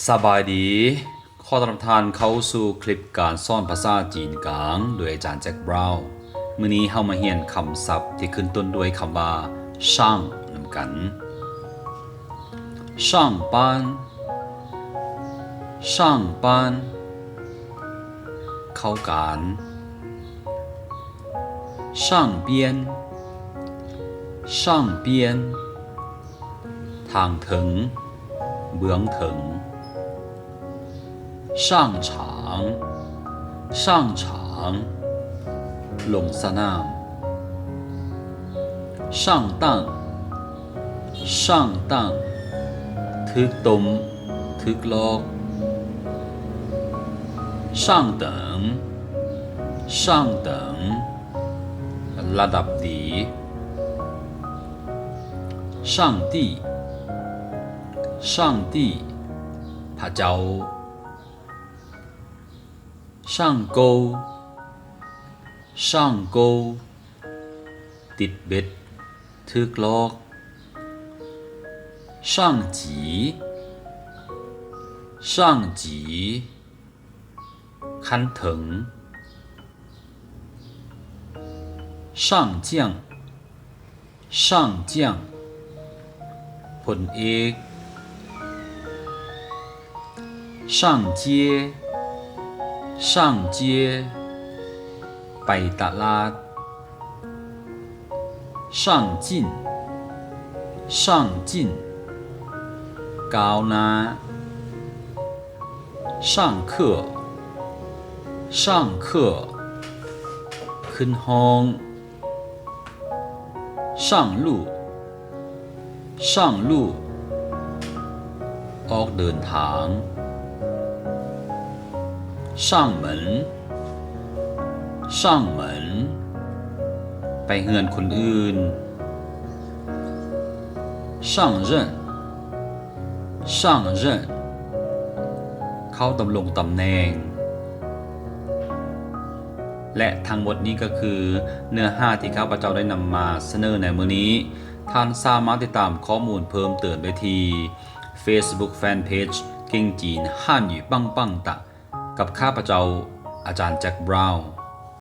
สบายดีขอต้อนรับท่านเข้าสู่คลิปการสอนภาษาจีนกลางโดยอาจารย์แจ็คบราวน์มื้อนี้เฮามาเรียนคำศัพท์ที่ขึ้นต้นด้วยคำว่าช่างนำกันช่าง班ช่าง班เข้าการ上边上边ทางถึงเบื้องถึง上场上场ลงสนาม上当上当ทึกตมทึกลอก上等上等ระดับดี上帝上帝พระเจ้า上钩上钩ติดเบ็ดทึกลอก上级上级ขั้นถึง上将上将พลเอก上街上街ไปตลาด上进上进ก้าวหน้า上课上课ขึ้นห้อง上路上路ออกเดินทาง上门上门ไปเฮือนคนอื่น上任上任เข้าดำรงตำแหน่งและทั้งหมดนี้ก็คือเนื้อหาที่ข้าพเจ้าได้นำมาเสนอในมื้อนี้ท่านสามารถติดตามข้อมูลเพิ่มเติมได้ที่ Facebook Fanpage เก่งจีนฮั่นอยู่ปังปังตะกับข้าพเจ้าอาจารย์แจ็คบราวน์